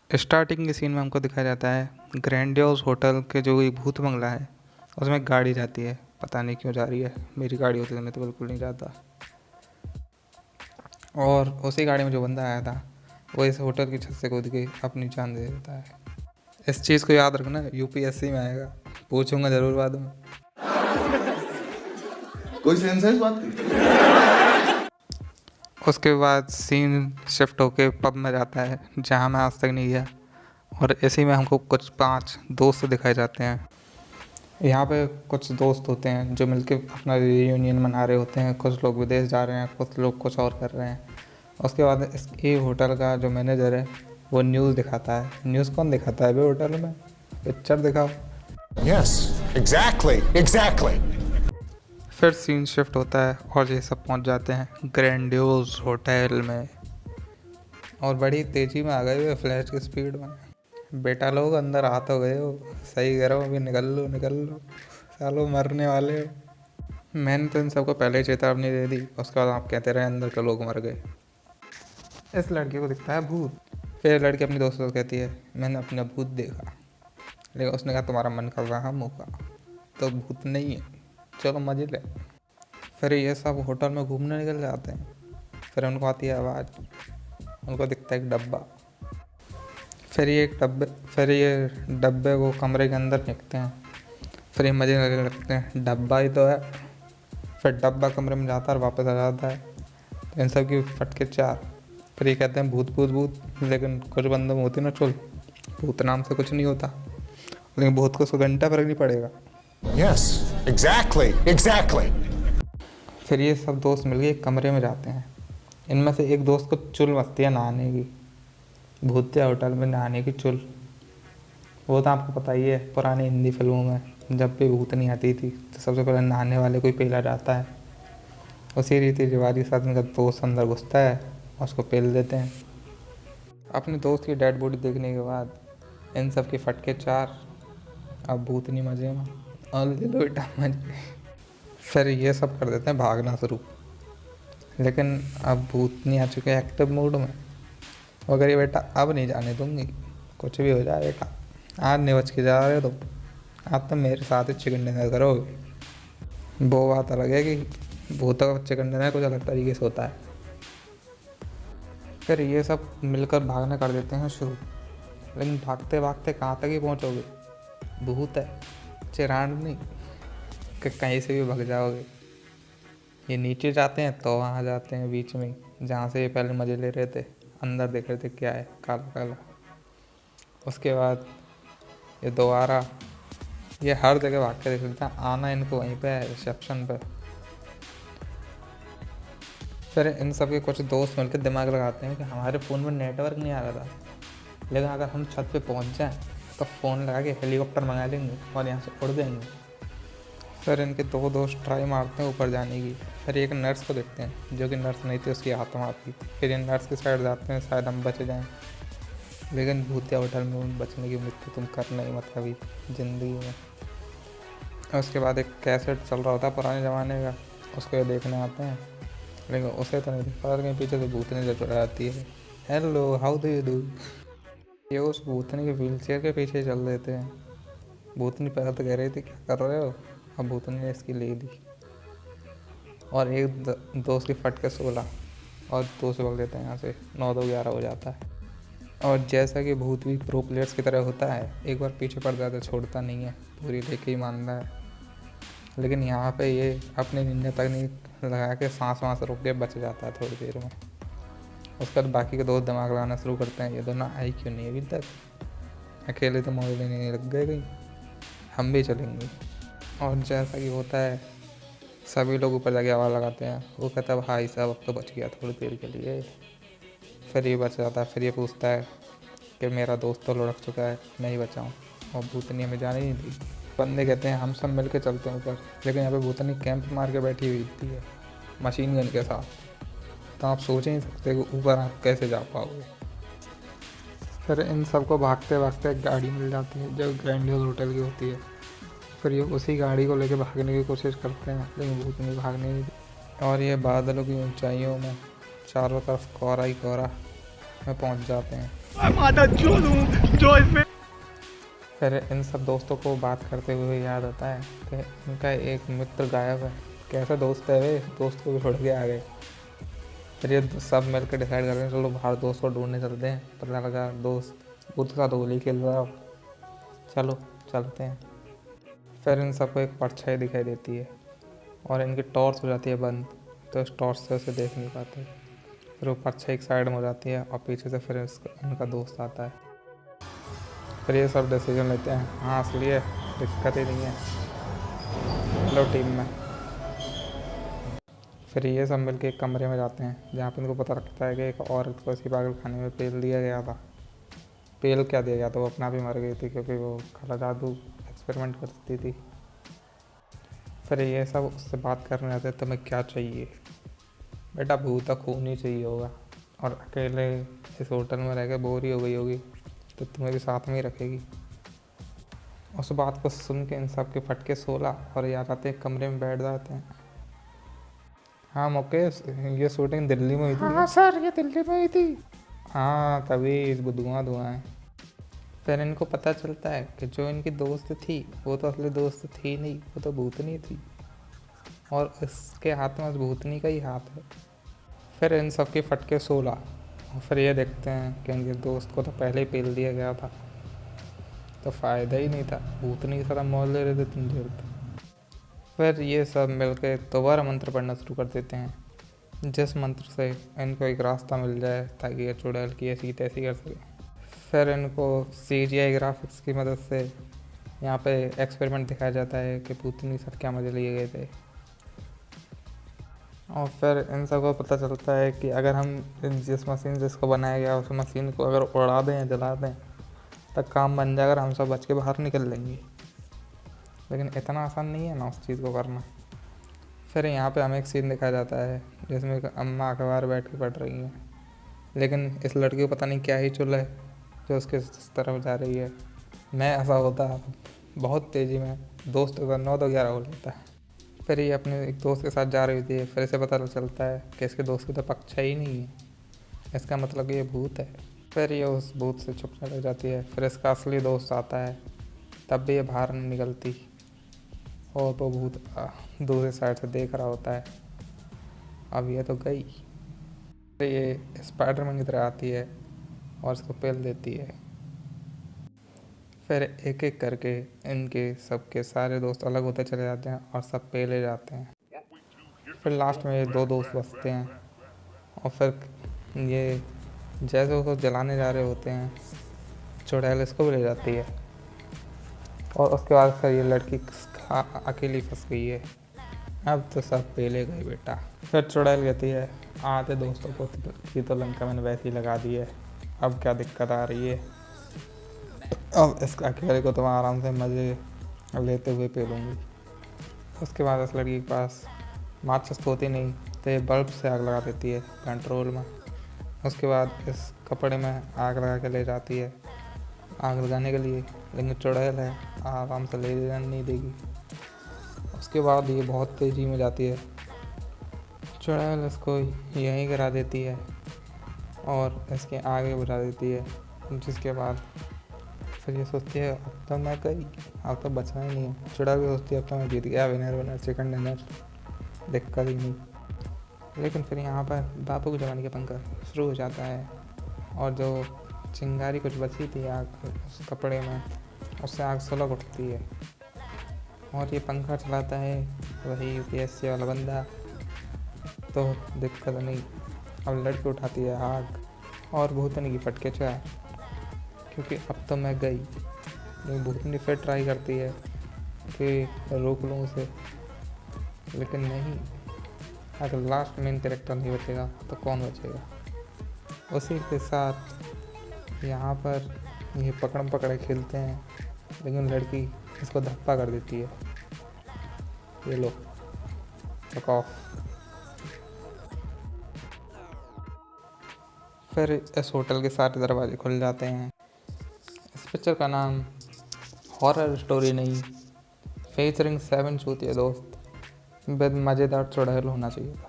Starting के scene में हमको दिखाया जाता है ग्रैंडियोस होटल के जो एक भूत बंगला है उसमें एक गाड़ी जाती है। पता नहीं क्यों जा रही है, मेरी गाड़ी होती तो मैं तो बिल्कुल नहीं जाता। और उसी गाड़ी में जो बंदा आया था वो इस होटल की छत से कूद के अपनी जान दे देता है। इस चीज़ को याद रखना, यूपीएससी में आएगा, पूछूंगा ज़रूर बाद में। कोई सेंस है इस बात की? उसके बाद सीन शिफ्ट होके पब में जाता है जहाँ मैं आज तक नहीं गया, और इसी में हमको कुछ 5 दोस्त दिखाए जाते हैं। यहाँ पे कुछ दोस्त होते हैं जो मिलके अपना रियूनियन मना रहे होते हैं। कुछ लोग विदेश जा रहे हैं, कुछ लोग कुछ और कर रहे हैं। उसके बाद इसके होटल का जो मैनेजर है वो न्यूज़ दिखाता है। न्यूज़ कौन दिखाता है भाई होटल में? पिक्चर दिखाओ। Yes, exactly. फिर सीन शिफ्ट होता है और ये सब पहुँच जाते हैं ग्रैंडियोस होटल में, और बड़ी तेज़ी में आ गए हुए फ्लैश की स्पीड में। बेटा लोग अंदर आ तो गए हो, सही करो, अभी निकल लो, सालों मरने वाले हो। मैंने तो इन सबको पहले ही चेतावनी दे दी, उसके बाद आप कहते रहे अंदर के लोग मर गए। इस लड़के को दिखता है भूत। फिर लड़की अपनी दोस्तों को कहती है मैंने अपना भूत देखा, लेकिन उसने कहा तुम्हारा मन कर रहा है मुँह का, तो भूत नहीं है, चलो मजे ले। फिर ये सब होटल में घूमने निकल जाते हैं। फिर उनको आती है आवाज़, उनको दिखता है एक डब्बा। फिर ये डब्बे को कमरे के अंदर फेंकते हैं। फिर ये मज़े लगने लगते हैं, डब्बा ही तो है। फिर डब्बा कमरे में जाता है और वापस आ जाता है। तो इन सब की फटके 4। फिर ये कहते हैं भूत भूत भूत, लेकिन कुछ बंदों में होती ना चुल, भूत नाम से कुछ नहीं होता, लेकिन भूत को 100 घंटा फर्क नहीं पड़ेगा। Yes, exactly. फिर ये सब दोस्त मिलके एक कमरे में जाते हैं। इनमें से एक दोस्त को चुल मचती है नहाने की, भूतिया होटल में नहाने की चुल। वो तो आपको पता ही है, पुरानी हिंदी फिल्मों में जब भी भूतनी आती थी तो सबसे पहले नहाने वाले को ही पेला जाता है। उसी रीति रिवाज के साथ इनका दोस्त अंदर घुसता है और उसको पेल देते हैं। अपने दोस्त की डेड बॉडी देखने के बाद इन सब के फटके 4। अब भूतनी मजे में, और ले लो बेटा मजे। फिर ये सब कर देते हैं भागना शुरू, लेकिन अब भूतनी आ चुके हैं एक्टिव मोड में। वो करिए बेटा अब नहीं जाने दूंगी, कुछ भी हो जाए बेटा, आज नहीं बच के जा रहे हो तो आज तो मेरे साथ ही चिकन डिनर करोगे। वो बात अलग है कि भूतों का चिकन डिनर कुछ अलग तरीके से होता है। फिर ये सब मिलकर भागना कर देते हैं शुरू, लेकिन भागते भागते कहाँ तक ही पहुँचोगे? भूत है, चिरांड नहीं कि कहीं से भी भाग जाओगे। ये नीचे जाते हैं तो वहाँ जाते हैं बीच में जहाँ से ये पहले मज़े ले रहे थे। अंदर देख रहे थे क्या है, काला काला। उसके बाद ये दोबारा ये हर जगह भाग के देख लेते हैं, आना इनको वहीं पे है, रिसेप्शन पे। फिर इन सब के कुछ दोस्त मिलकर दिमाग लगाते हैं कि हमारे फ़ोन में नेटवर्क नहीं आ रहा था, लेकिन अगर हम छत पे पहुंच जाएं तो फ़ोन लगा के हेलीकॉप्टर मंगा लेंगे और यहाँ से उड़ देंगे। फिर इनके 2 दोस्त ट्राई मारते हैं ऊपर जाने की। फिर एक नर्स को देखते हैं, जो कि नर्स नहीं थी, उसकी आत्मा थी। फिर इन नर्स की साइड जाते हैं, शायद हम बच जाएं, लेकिन भूतिया होटल में बचने की उम्मीद तो तुम कर नहीं मत कभी ज़िंदगी में। उसके बाद एक कैसेट चल रहा होता है पुराने ज़माने का, उसको ये देखने आते हैं, लेकिन उसे तो नहीं दिख पता, लेकिन पीछे से भूतनी जब चढ़ आती है, hello how do you do. ये उस भूतनी के व्हील चेयर के पीछे चल देते हैं। भूतनी पहले तो कह रही थी क्या कर रहे हो, अब भूतनी ने इसकी ले ली। और एक दोस्त की फट के 16 और 2 से भाग देते हैं यहाँ से। 9 2 11 हो जाता है। और जैसा कि भूत भी प्रो प्लेयर्स की तरह होता है, एक बार पीछे पड़ जाता है छोड़ता नहीं है, पूरी लेके ही मानता है। लेकिन यहाँ पे ये अपनी निन्या तकनीक लगा के सांस वाँस रोक के बच जाता है थोड़ी देर में। उसके बाद बाकी के दोस्त दिमाग लगाना शुरू करते हैं, ये दोनों आई क्यों नहीं अभी तक, अकेले तो मौज लेने नहीं लग गए कहीं, हम भी चलेंगे। और जैसा कि होता है सभी लोग ऊपर जाके आवाज़ लगाते हैं। वो कहता है भाई साहब अब तो बच गया थोड़ी देर के लिए। फिर ये बच जाता है। फिर ये पूछता है कि मेरा दोस्त तो लुढ़क चुका है, मैं ही बचाऊँ, और भूतनी हमें जाने नहीं दी। बंदे कहते हैं हम सब मिल के चलते हैं ऊपर, लेकिन यहाँ पे भूतनी कैंप मार के बैठी हुई थी है मशीन गन के साथ। तो आप सोच ही नहीं सकते कि ऊपर आप कैसे जा पाओगे। फिर इन सबको भागते भागते एक गाड़ी मिल जाती है जो ग्रैंडियोस होटल की होती है। फिर ये उसी गाड़ी को लेकर भागने की कोशिश करते हैं, लेकिन भूतनी भागने नहीं दी। और ये बादलों की ऊंचाइयों में चारों तरफ कोहरा ही कोहरा में पहुंच जाते हैं। फिर इन सब दोस्तों को बात करते हुए याद आता है कि इनका एक मित्र गायब है। कैसे दोस्त है वे, दोस्त को भी छोड़ के आ गए। फिर ये सब मिलकर डिसाइड करते हैं चलो बाहर दोस्त को ढूंढने चलते हैं। पता लगा दोस्त बुद्ध का होली खेल रहा हो, चलो चलते हैं। फिर इन सबको एक परछाई दिखाई देती है और इनकी टॉर्च हो जाती है बंद, तो इस टॉर्च से उसे देख नहीं पाते। फिर वो परछाई एक साइड में हो जाती है और पीछे से फिर उनका दोस्त आता है। फिर ये सब डिसीजन लेते हैं, हाँ इसलिए दिक्कत ही नहीं है, लो टीम में। फिर ये सब मिल के एक कमरे में जाते हैं जहाँ पे इनको पता लगता है कि एक औरत को इसी पागल खाने में पेल दिया गया था। पेल क्या दिया गया था, वो अपना आप ही मर गई थी क्योंकि वो काला जादू एक्सपेरिमेंट करती थी। फिर ये सब उससे बात करने जाते हैं, तुम्हें क्या चाहिए? बेटा भूत खून ही चाहिए होगा, और अकेले इस होटल में रह के बोर ही हो गई होगी तो तुम्हें भी साथ में ही रखेगी। उस बात को सुन के इन सब के फटके 16 और ये आ जाते हैं कमरे में बैठ जाते हैं। हाँ मुकेश, ये शूटिंग दिल्ली में हुई थी। हाँ सर, ये दिल्ली में हुई थी। हाँ तभी इस धुआं है। फिर इनको पता चलता है कि जो इनकी दोस्त थी वो तो असली दोस्त थी नहीं, वो तो भूतनी थी और इसके हाथ में उस भूतनी का ही हाथ है। फिर इन सब के फटके 16 और फिर ये देखते हैं कि इनके दोस्त को तो पहले ही पेल दिया गया था, तो फ़ायदा ही नहीं था, भूतनी की तरह मौज ले रहे थे तुम देर तक। फिर ये सब मिलकर दोबारा मंत्र पढ़ना शुरू कर देते हैं, जिस मंत्र से इनको एक रास्ता मिल जाए ताकि ये चुड़ैल की ऐसी तैसी कर सके। फिर इनको CGI ग्राफिक्स की मदद से यहाँ पे एक्सपेरिमेंट दिखाया जाता है कि भूतनी सर क्या मजे लिए गए थे। और फिर इन सबको पता चलता है कि अगर हम जिस मशीन जिसको बनाया गया उस मशीन को अगर उड़ा दें या जला दें तब काम बन जाएगा, हम सब बच के बाहर निकल लेंगे। लेकिन इतना आसान नहीं है ना उस चीज़ को करना। फिर यहाँ पे हमें एक सीन दिखाया जाता है जिसमें एक अम्मा अखबार बैठ के पढ़ रही हैं, लेकिन इस लड़की को पता नहीं क्या ही चुल है जो उसके तरफ जा रही है। मैं ऐसा होता बहुत तेज़ी में दोस्त अगर 9 तो 11 हो लेता है। फिर ये अपने एक दोस्त के साथ जा रही थी, फिर इसे पता चलता है कि इसके दोस्त की तो पक्षा ही नहीं है, इसका मतलब ये भूत है। फिर ये उस भूत से छुपने लग जाती है। फिर इसका असली दोस्त आता है, तब भी ये बाहर नहीं निकलती और वो भूत दूसरी साइड से देख रहा होता है, अब ये तो गई। फिर ये स्पाइडरमैन की तरह आती है और इसको पेल देती है। फिर एक एक करके इनके सबके सारे दोस्त अलग होते चले जाते हैं और सब पेले जाते हैं। फिर लास्ट में ये 2 दोस्त बचते हैं और फिर ये जैसे उसको जलाने जा रहे होते हैं चुड़ैल इसको भी ले जाती है और उसके बाद फिर ये लड़की अकेली फंस गई है। अब तो सब पेले गए बेटा। फिर चुड़ैल कहती है आते दोस्तों को की तो लंका मैंने वैसे ही लगा दी है, अब क्या दिक्कत आ रही है, अब इस अकेले को तो मैं आराम से मज़े लेते हुए पेलूँगी। उसके बाद इस लड़की के पास माचिस होती नहीं तो ये बल्ब से आग लगा देती है कंट्रोल में। उसके बाद इस कपड़े में आग लगा के ले जाती है आग लगाने के लिए, लेकिन चुड़ैल है आराम से ले जाने नहीं देगी। उसके बाद ये बहुत तेज़ी में जाती है, चुड़ैल इसको यहीं गिरा देती है और इसके आगे बुझा देती है। जिसके बाद फिर ये सोचती है अब तो मैं गई, अब तो बचना ही नहीं है। चुड़ैल भी सोचती है अब तो मैं जीत गया, विनर चिकन डिनर, दिक्कत ही नहीं। लेकिन फिर यहाँ पर बापू के ज़माने के पंखा शुरू हो जाता है और जो चिंगारी कुछ बची थी आग उस कपड़े में, उससे आग सुलग उठती है और ये पंखा चलाता है वही UPSC वाला बंदा, तो दिक्कत नहीं। अब लड़की उठाती है आग और भूतनी की फटके चाय, क्योंकि अब तो मैं गई। ये भूतनी फिर ट्राई करती है कि रोक लूँ उसे, लेकिन नहीं। अगर लास्ट मेन कैरेक्टर नहीं बचेगा तो कौन बचेगा। उसी के साथ यहाँ पर ये पकड़म पकड़े खेलते हैं, लेकिन लड़की इसको धप्पा कर देती है, ये लो fuck off। फिर इस होटल के सारे दरवाजे खुल जाते हैं। इस पिक्चर का नाम हॉरर स्टोरी नहीं, फीचरिंग 7 चूतिया दोस्त विद मज़ेदार चुड़ैल होना चाहिए था।